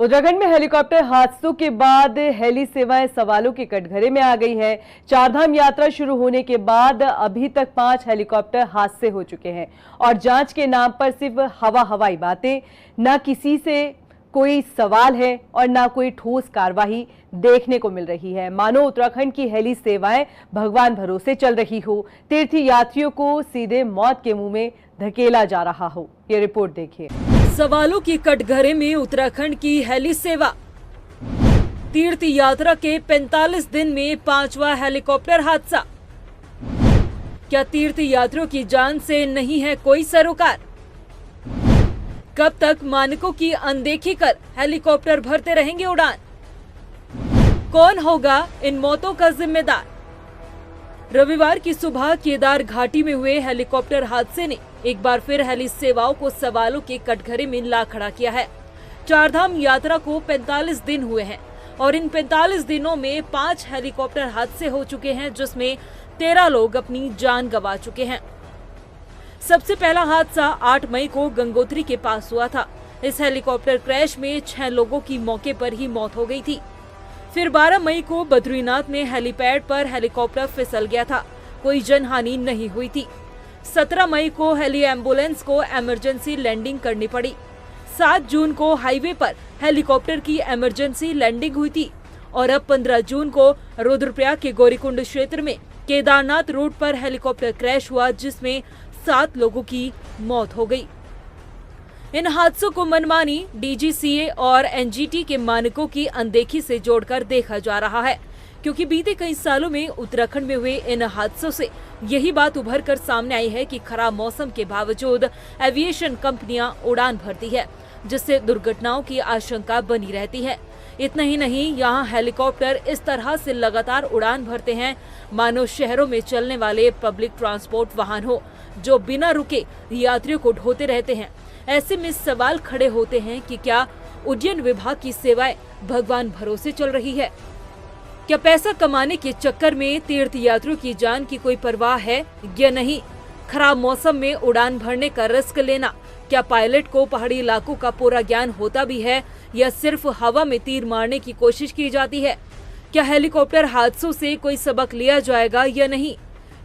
उत्तराखंड में हेलीकॉप्टर हादसों के बाद हेली सेवाएं सवालों के कटघरे में आ गई है। चारधाम यात्रा शुरू होने के बाद अभी तक 5 हेलीकॉप्टर हादसे हो चुके हैं और जांच के नाम पर सिर्फ हवाई बातें, ना किसी से कोई सवाल है और ना कोई ठोस कार्रवाई देखने को मिल रही है। मानो उत्तराखंड की हेली सेवाएं भगवान भरोसे चल रही हो, तीर्थी यात्रियों को सीधे मौत के मुंह में धकेला जा रहा हो। ये रिपोर्ट देखिए। सवालों की कटघरे में उत्तराखंड की हेली सेवा। तीर्थ यात्रा के 45 दिन में 5वां हेलीकॉप्टर हादसा। क्या तीर्थ यात्रियों की जान से नहीं है कोई सरोकार? कब तक मानकों की अनदेखी कर हेलीकॉप्टर भरते रहेंगे उड़ान? कौन होगा इन मौतों का जिम्मेदार? रविवार की सुबह केदार घाटी में हुए हेलीकॉप्टर हादसे ने एक बार फिर हेली सेवाओं को सवालों के कटघरे में ला खड़ा किया है। चारधाम यात्रा को 45 दिन हुए हैं और इन 45 दिनों में 5 हेलीकॉप्टर हादसे हो चुके हैं, जिसमें 13 लोग अपनी जान गंवा चुके हैं। सबसे पहला हादसा 8 मई को गंगोत्री के पास हुआ था। इस हेलीकॉप्टर क्रैश में 6 लोगों की मौके पर ही मौत हो गई थी। फिर 12 मई को बद्रीनाथ में हेलीपैड पर हेलीकॉप्टर फिसल गया था, कोई जनहानि नहीं हुई थी। 17 मई को हेली एम्बुलेंस को इमरजेंसी लैंडिंग करनी पड़ी। 7 जून को हाईवे पर हेलीकॉप्टर की इमरजेंसी लैंडिंग हुई थी और अब 15 जून को रुद्रप्रयाग के गौरीकुंड क्षेत्र में केदारनाथ रोड पर हेलीकॉप्टर क्रैश हुआ, जिसमें 7 लोगों की मौत हो गई। इन हादसों को मनमानी, डीजीसीए और एनजीटी के मानकों की अनदेखी से जोड़कर देखा जा रहा है, क्योंकि बीते कई सालों में उत्तराखंड में हुए इन हादसों से यही बात उभर कर सामने आई है कि खराब मौसम के बावजूद एविएशन कंपनियां उड़ान भरती है, जिससे दुर्घटनाओं की आशंका बनी रहती है। इतना ही नहीं, यहाँ हेलीकॉप्टर इस तरह से लगातार उड़ान भरते हैं मानो शहरों में चलने वाले पब्लिक ट्रांसपोर्ट वाहन हो, जो बिना रुके यात्रियों को ढोते रहते हैं। ऐसे में सवाल खड़े होते हैं कि क्या उड्डयन विभाग की सेवाएं भगवान भरोसे चल रही है? क्या पैसा कमाने के चक्कर में तीर्थ यात्रियों की जान की कोई परवाह है या नहीं? खराब मौसम में उड़ान भरने का रिस्क लेना, क्या पायलट को पहाड़ी इलाकों का पूरा ज्ञान होता भी है या सिर्फ हवा में तीर मारने की कोशिश की जाती है? क्या हेलीकॉप्टर हादसों से कोई सबक लिया जाएगा या नहीं?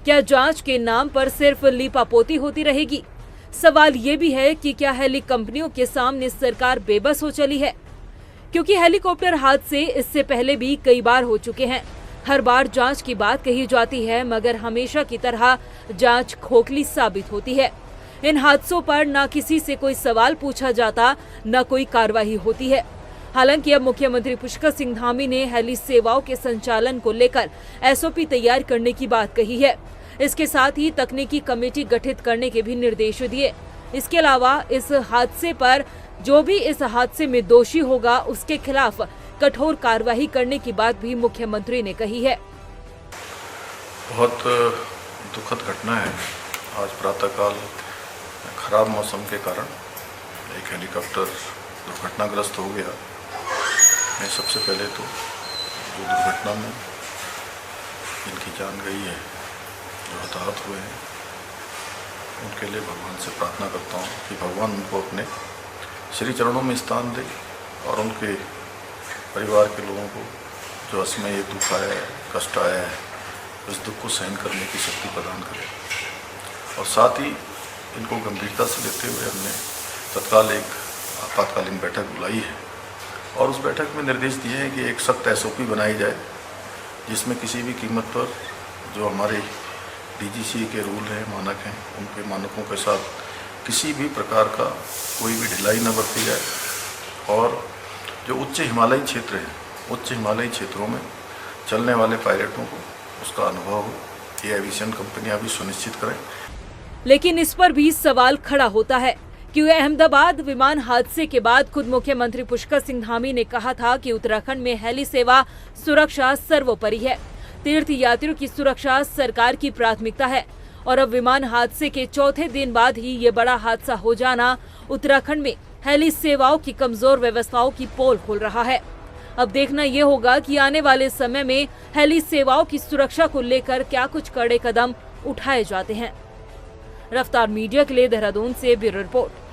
क्या जांच के नाम पर सिर्फ लीपापोती होती रहेगी? सवाल ये भी है कि क्या हेली कंपनियों के सामने सरकार बेबस हो चली है? क्योंकि हेलीकॉप्टर हादसे इससे पहले भी कई बार हो चुके हैं। हर बार जांच की बात कही जाती है, मगर हमेशा की तरह जांच खोखली साबित होती है। इन हादसों पर न किसी से कोई सवाल पूछा जाता, न कोई कार्रवाई होती है। हालांकि अब मुख्यमंत्री पुष्कर सिंह धामी ने हेली सेवाओं के संचालन को लेकर एसओपी तैयार करने की बात कही है। इसके साथ ही तकनीकी कमेटी गठित करने के भी निर्देश दिए। इसके अलावा इस हादसे पर जो भी इस हादसे में दोषी होगा, उसके खिलाफ कठोर कार्रवाई करने की बात भी मुख्यमंत्री ने कही है। बहुत दुखद घटना है। आज प्रातःकाल खराब मौसम के कारण एक हेलीकॉप्टर दुर्घटनाग्रस्त हो गया। मैं सबसे पहले तो जो दुर्घटना में इनकी जान गई है, जो हताहत हुए हैं, उनके लिए भगवान से प्रार्थना करता हूँ कि भगवान उनको अपने श्री चरणों में स्थान दे और उनके परिवार के लोगों को जो असमय ये दुख आया है, कष्ट आया है, उस दुख को सहन करने की शक्ति प्रदान करे। और साथ ही इनको गंभीरता से लेते हुए हमने तत्काल एक आपातकालीन बैठक बुलाई है और उस बैठक में निर्देश दिए हैं कि एक सख्त एसओपी बनाई जाए, जिसमें किसी भी कीमत पर जो हमारे डीजीसीए के रूल हैं, मानक हैं, उनके मानकों के साथ किसी भी प्रकार का कोई भी ढिलाई न बरती जाए और जो उच्च हिमालयी क्षेत्र हैं, उच्च हिमालयी क्षेत्रों में चलने वाले पायलटों को उसका अनुभव हो, ये एविएशन कंपनियां भी सुनिश्चित करें। लेकिन इस पर भी सवाल खड़ा होता है कि अहमदाबाद विमान हादसे के बाद खुद मुख्यमंत्री पुष्कर सिंह धामी ने कहा था कि उत्तराखंड में हेली सेवा सुरक्षा सर्वोपरि है। तीर्थ यात्रियों की सुरक्षा सरकार की प्राथमिकता है और अब विमान हादसे के चौथे दिन बाद ही ये बड़ा हादसा हो जाना उत्तराखंड में हेली सेवाओं की कमजोर व्यवस्थाओं की पोल खोल रहा है। अब देखना ये होगा कि आने वाले समय में हेली सेवाओं की सुरक्षा को लेकर क्या कुछ कड़े कदम उठाए जाते हैं। रफ्तार मीडिया के लिए देहरादून से ब्यूरो रिपोर्ट।